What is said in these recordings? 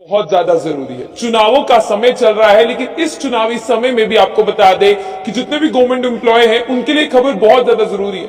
बहुत ज्यादा जरूरी है। चुनावों का समय चल रहा है, लेकिन इस चुनावी समय में भी आपको बता दें कि जितने भी गवर्नमेंट एम्प्लॉय हैं उनके लिए खबर बहुत ज्यादा जरूरी है।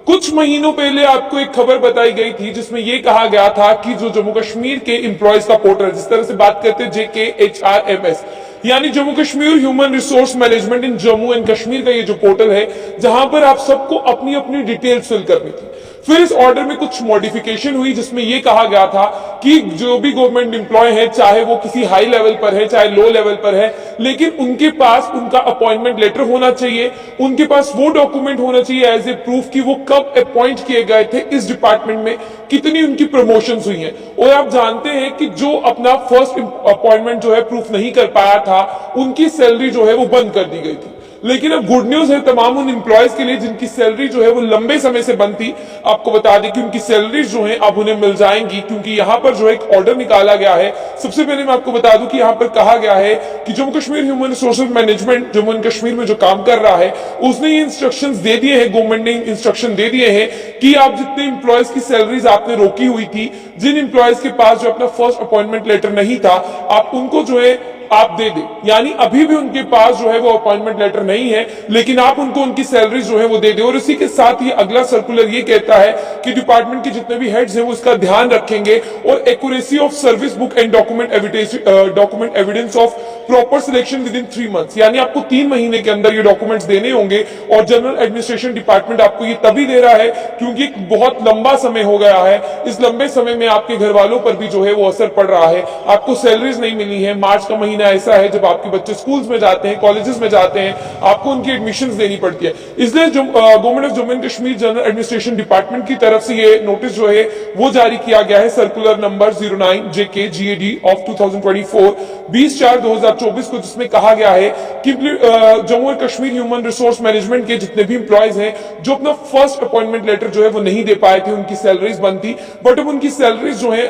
कुछ महीनों पहले आपको एक खबर बताई गई थी जिसमें यह कहा गया था कि जो जम्मू कश्मीर के एम्प्लॉयज का पोर्टल, जिस तरह से बात करते हैं JKHRMS, यानी Jammu Kashmir human resource management in Jammu and Kashmir का ये जो पोर्टल है, जहां पर आप सबको अपनी अपनी डिटेल्स फिल करनी थी। फिर इस ऑर्डर में कुछ मॉडिफिकेशन हुई जिसमें यह कहा गया था कि जो भी गवर्नमेंट एम्प्लॉय है, चाहे वो किसी हाई लेवल पर है चाहे लो लेवल पर है, लेकिन उनके पास उनका अपॉइंटमेंट लेटर होना चाहिए, उनके पास वो डॉक्यूमेंट होना चाहिए एज ए प्रूफ कि वो कब अपॉइंट किए गए थे इस डिपार्टमेंट में, कितनी उनकी प्रमोशन हुई है। और आप जानते हैं कि जो अपना फर्स्ट अपॉइंटमेंट जो है प्रूफ नहीं कर पाया था, उनकी सैलरी जो है वो बंद कर दी गई थी। लेकिन अब गुड न्यूज है तमाम उन एम्प्लॉयज के लिए जिनकी सैलरी जो है वो लंबे समय से बंद थी। आपको बता दें कि उनकी सैलरीज जो है अब उन्हें मिल जाएंगी, क्योंकि यहां पर जो एक ऑर्डर निकाला गया है। सबसे पहले मैं आपको बता दूं कि यहां पर कहा गया है कि Jammu Kashmir human resources management Jammu and Kashmir में जो काम कर रहा है, उसने ये इंस्ट्रक्शंस दे दिए हैं, गवर्नमेंट ने इंस्ट्रक्शन दे दिए हैं कि आप जितने एम्प्लॉयज की सैलरीज आपने रोकी हुई थी, जिन एम्प्लॉयज के पास जो अपना फर्स्ट अपॉइंटमेंट लेटर नहीं था, आप उनको जो है आप दे दे। यानी अभी भी उनके पास जो है वो अपॉइंटमेंट लेटर नहीं है, लेकिन आप उनको उनकी सैलरी जो है वो दे दे। और इसी के साथ ही अगला सर्कुलर ये कहता है कि डिपार्टमेंट के जितने भी हेड्स हैं वो इसका ध्यान रखेंगे और accuracy of service book and document evidence of proper selection with in 3 months, यानी आपको 3 महीने के अंदर ये डॉक्यूमेंट्स देने होंगे। और जनरल एडमिनिस्ट्रेशन डिपार्टमेंट आपको ये तभी दे रहा है क्योंकि बहुत लंबा समय हो गया है। इस लंबे समय में आपके घर वालों पर भी जो है वो असर पड़ रहा है, आपको सैलरीज नहीं मिली है। मार्च का महीना ऐसा है जब आपके बच्चे स्कूल्स में जाते हैं, कॉलेजेस में जाते हैं, आपको उनकी एडमिशंस देनी पड़ती है। इसलिए government of Jammu and Kashmir general administration department की तरफ से ये नोटिस जो है वो जारी किया गया है, सर्कुलर नंबर 09 JKGAD ऑफ 2024 20/4/2024 को, जिसमें कहा गया है कि Jammu and Kashmir human resource management के जितने भी एम्प्लॉयज हैं जो अपना फर्स्ट अपॉइंटमेंट लेटर जो है वो नहीं दे पाए थे, उनकी सैलरीज बंद थी, बट अब उनकी सैलरीज जो है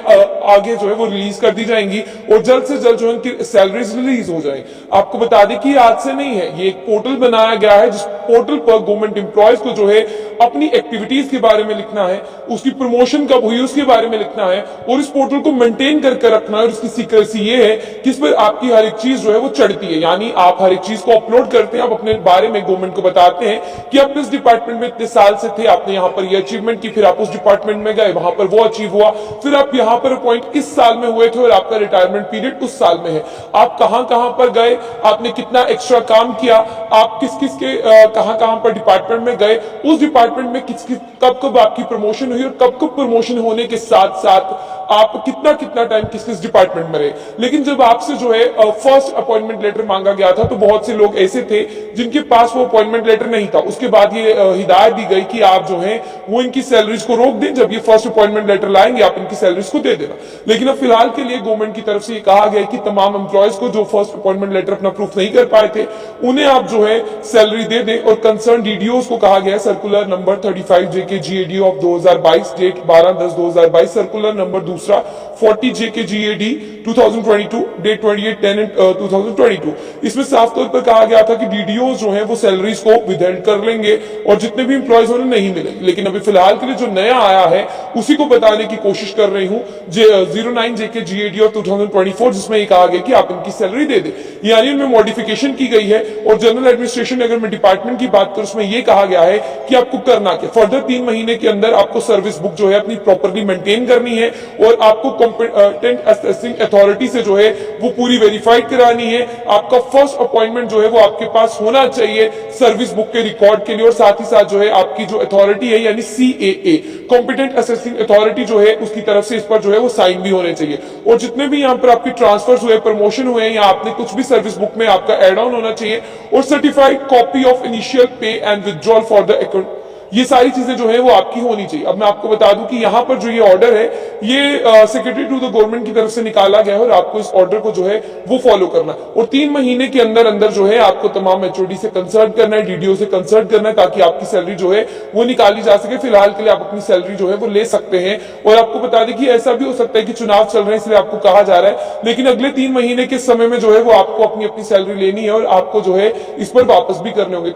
आगे जो है वो रिलीज कर दी जाएंगी और जल्द से जल्द जो है उनकी सैलरीज रिलीज हो जाए। आपको बता दें कि आज से नहीं है, ये एक पोर्टल बनाया गया है जिस पोर्टल पर गवर्नमेंट एम्प्लॉयज को जो है अपनी एक्टिविटीज के बारे में लिखना है, उसकी प्रमोशन कब हुई उसके बारे में लिखना है और इस पोर्टल को मेंटेन करके रखना है। और इसकी सीक्रेसी ये है कि इस पर आपकी हर एक चीज जो है वो चढ़ती है, यानी आप हर एक चीज को अपलोड करते हैं, आप अपने बारे में गवर्नमेंट को बताते हैं कि आप इस डिपार्टमेंट में इतने साल से थे, आपने यहाँ पर ये अचीवमेंट की, फिर आप उस डिपार्टमेंट में गए, वहां पर वो अचीव हुआ, फिर आप यहाँ पर अपॉइंट इस साल में हुए थे और आपका रिटायरमेंट पीरियड उस साल में है। आप कहां कहां पर गए, आपने कितना एक्स्ट्रा काम किया, आप किस किस के कहां कहां पर डिपार्टमेंट में गए, उस डिपार्टमेंट में किस किस कब कब आपकी प्रमोशन हुई और कब कब प्रमोशन होने के साथ साथ आप कितना कितना टाइम किस किस डिपार्टमेंट में रहे। लेकिन जब आपसे जो है फर्स्ट अपॉइंटमेंट लेटर मांगा गया था तो बहुत से लोग ऐसे थे जिनके पास वो अपॉइंटमेंट लेटर नहीं था। उसके बाद ये हिदायत दी गई कि आप जो है वो इनकी सैलरीज को रोक दें, जब ये फर्स्ट अपॉइंटमेंट लेटर लाएंगे आप इनकी सैलरीज को दे देना। लेकिन अब फिलहाल के लिए गवर्नमेंट की तरफ से ये कहा गया कि तमाम एम्प्लॉयज को जो फर्स्ट अपॉइंटमेंट लेटर अपना प्रूफ नहीं कर पाए थे उन्हें आप जो है सैलरी दे दें। और कंसर्न डीडीओस को कहा गया है, circular number 35 JKGAD of 2022 date 12/10/2022, circular number दूसरा 40 JKGAD 2022 डेट 28/10/2022, इसमें साफ तौर पर कहा गया था कि डीडीओ जो है वो सैलरीज को विदहेल्ड कर लेंगे और जितने भी एम्प्लॉयज उन्हें नहीं मिलेंगे। लेकिन अभी फिलहाल के लिए जो नया आया है उसी को बताने की कोशिश कर रही हूं, 09 JKGAD ऑफ 2024, जिसमें ये कहा गया कि आप इनकी सैलरी दे दे, यानी उनमें मॉडिफिकेशन की गई है। और जनरल एडमिनिस्ट्रेशन अगर मैं डिपार्टमेंट की बात करूं उसमें यह कहा गया है कि आपको करना क्या, फर्दर 3 महीने के अंदर आपको सर्विस बुक जो है अपनी प्रॉपरली मेंटेन करनी है और आपको कॉम्पिटेंट असेसिंग अथॉरिटी से जो है वो पूरी वेरीफाइड करानी है। आपका फर्स्ट अपॉइंटमेंट जो है वो आपके पास होना चाहिए सर्विस बुक के रिकॉर्ड के लिए, और साथ ही साथ जो है आपकी जो अथॉरिटी है यानी CAA कॉम्पिटेंट असेसिंग अथॉरिटी जो है उसकी तरफ से इस पर जो है वो साइन भी होने चाहिए। और जितने भी यहाँ पर आपके ट्रांसफर हुए, प्रमोशन हुए या आपने कुछ भी सर्विस बुक में आपका एड ऑन होना चाहिए, और सर्टिफाइड कॉपी ऑफ इनिशियल पे and withdrawal for the account, ये सारी चीजें जो है वो आपकी होनी चाहिए। अब मैं आपको बता दूं कि यहाँ पर जो ये ऑर्डर है ये सेक्रेटरी टू द गवर्नमेंट की तरफ से निकाला गया है और आपको इस ऑर्डर को जो है वो फॉलो करना है। और 3 महीने के अंदर अंदर जो है आपको तमाम HOD से कंसल्ट करना है, डीडीओ से कंसल्ट करना है, ताकि आपकी सैलरी जो है वो निकाली जा सके। फिलहाल के लिए आप अपनी सैलरी जो है वो ले सकते हैं। और आपको बता दें कि ऐसा भी हो सकता है कि चुनाव चल रहे हैं इसलिए आपको कहा जा रहा है, लेकिन अगले 3 महीने के समय में जो है वो आपको अपनी अपनी सैलरी लेनी है और आपको जो है इस पर वापस भी करने होंगे।